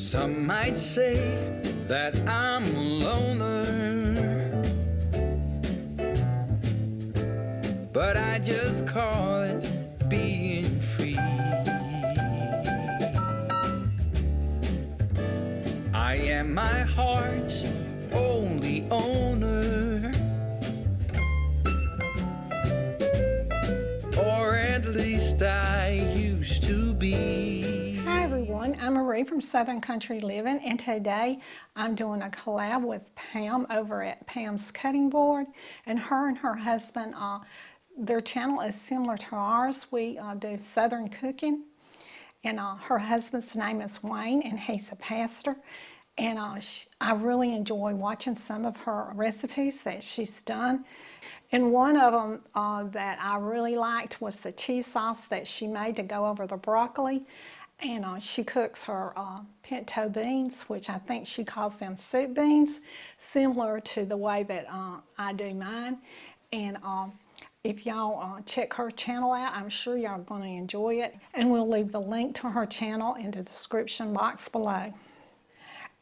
Some might say that I'm a loner, but I just call it being free. I am my heart's only owner, or at least I used to be. Hi everyone, I'm Marie from Southern Country Living, and today I'm doing a collab with Pam over at Pam's Cutting Board. And her husband, their channel is similar to ours. We do Southern cooking, and her husband's name is Wayne, and he's a pastor. And I really enjoy watching some of her recipes that she's done. And one of them that I really liked was the cheese sauce that she made to go over the broccoli. And she cooks her pinto beans, which I think she calls them soup beans, similar to the way that I do mine. And if y'all check her channel out, I'm sure y'all are going to enjoy it. And we'll leave the link to her channel in the description box below.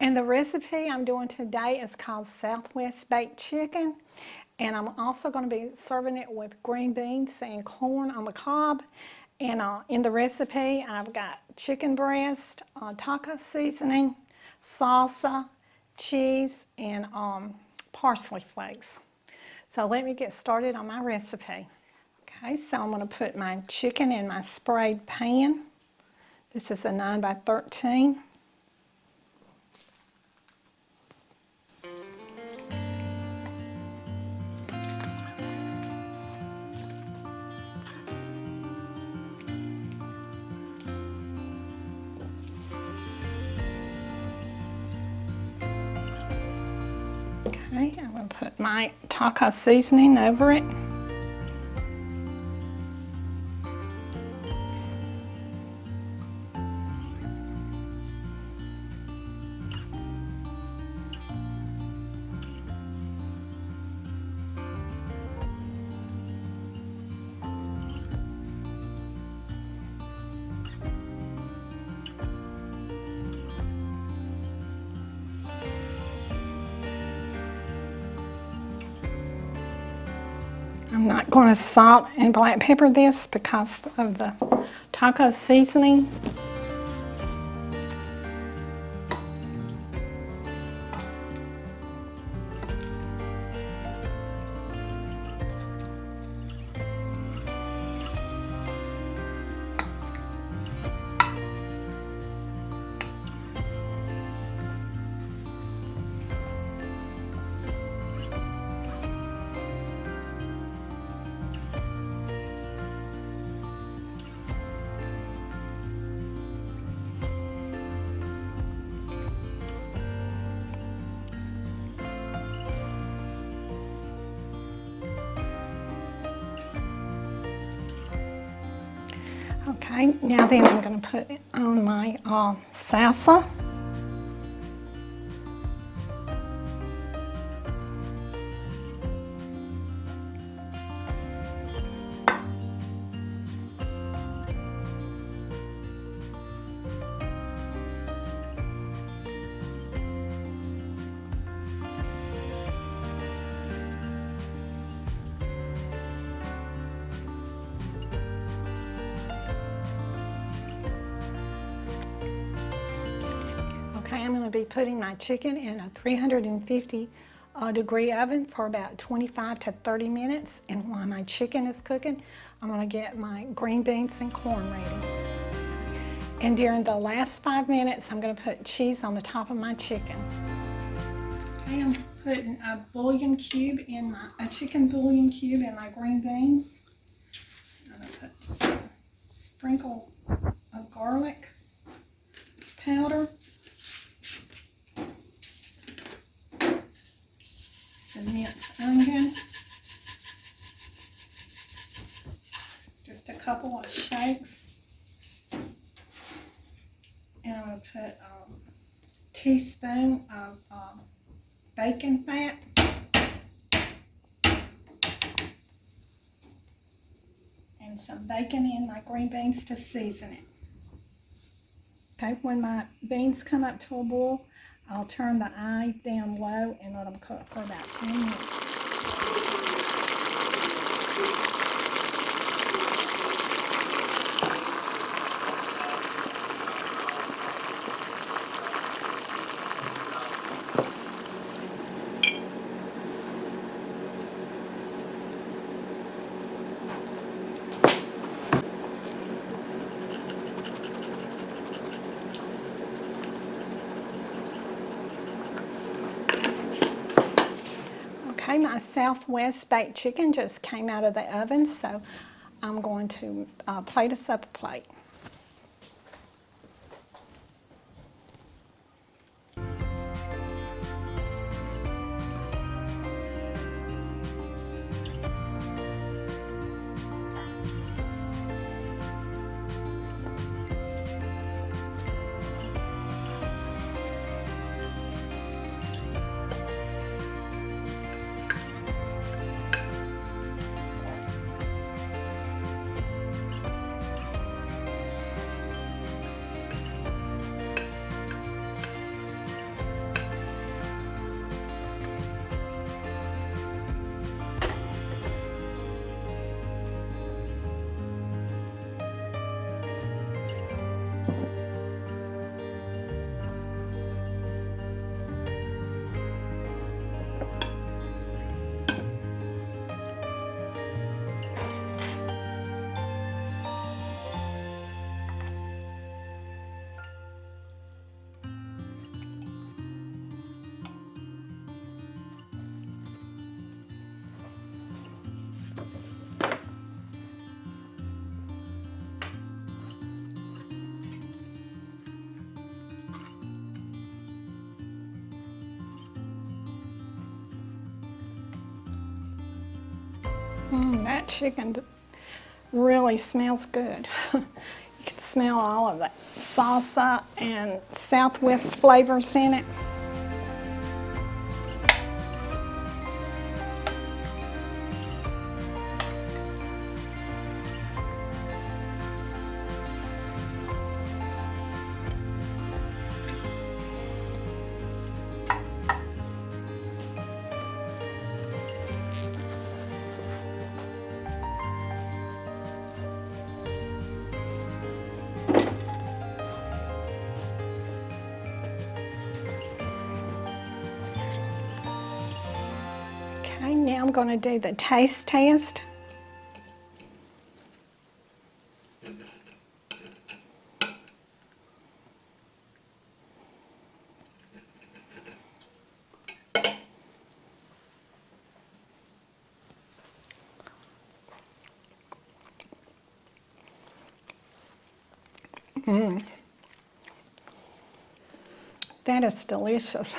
And the recipe I'm doing today is called Southwest Baked Chicken. And I'm also going to be serving it with green beans and corn on the cob. And in the recipe, I've got chicken breast, taco seasoning, salsa, cheese, and parsley flakes. So let me get started on my recipe. Okay, so I'm going to put my chicken in my sprayed pan. This is a 9 by 13. Okay, I'm going to put my taco seasoning over it. I'm not going to salt and black pepper this because of the taco seasoning. Okay, now then I'm going to put on my salsa. I'm going to be putting my chicken in a 350 degree oven for about 25 to 30 minutes. And while my chicken is cooking, I'm going to get my green beans and corn ready. And during the last 5 minutes, I'm going to put cheese on the top of my chicken. Okay, I'm putting a chicken bouillon cube in my green beans. I'm going to put just a sprinkle of garlic powder. Some minced onion, just a couple of shakes, and I'm going to put a teaspoon of bacon fat, and some bacon in my green beans to season it. Okay, when my beans come up to a boil, I'll turn the eye down low and let them cook for about 10 minutes. Okay, my Southwest baked chicken just came out of the oven, so I'm going to plate a supper plate. That chicken really smells good. You can smell all of the salsa and Southwest flavors in it. Okay, now I'm going to do the taste test. That is delicious.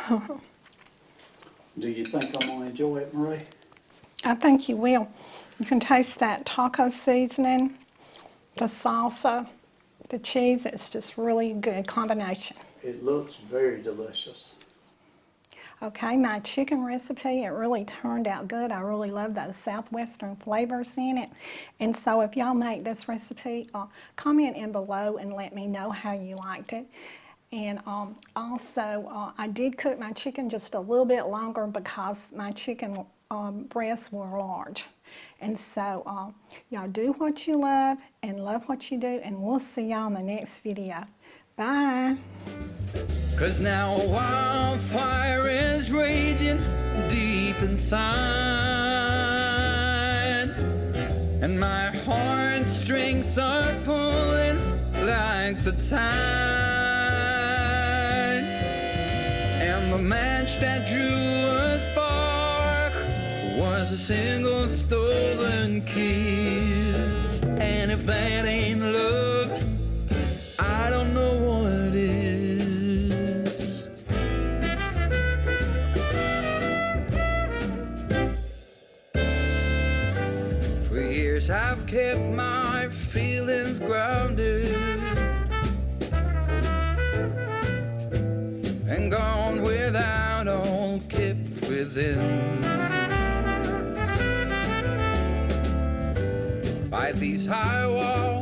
Do you think I'm going to enjoy it, Marie? I think you will. You can taste that taco seasoning, the salsa, the cheese. It's just really good combination. It looks very delicious. Okay, my chicken recipe, it really turned out good. I really love those Southwestern flavors in it. And so if y'all make this recipe, comment in below and let me know how you liked it. And also, I did cook my chicken just a little bit longer because my chicken breasts were large. And so, y'all do what you love and love what you do, and we'll see y'all in the next video. Bye. 'Cause now a wildfire is raging deep inside, and my heartstrings are pulling like the tide. And the match that drew a spark was a single stolen kiss. And if that ain't love, I don't know what is. For years I've kept my feelings grounded and gone without, all kept within. By these high walls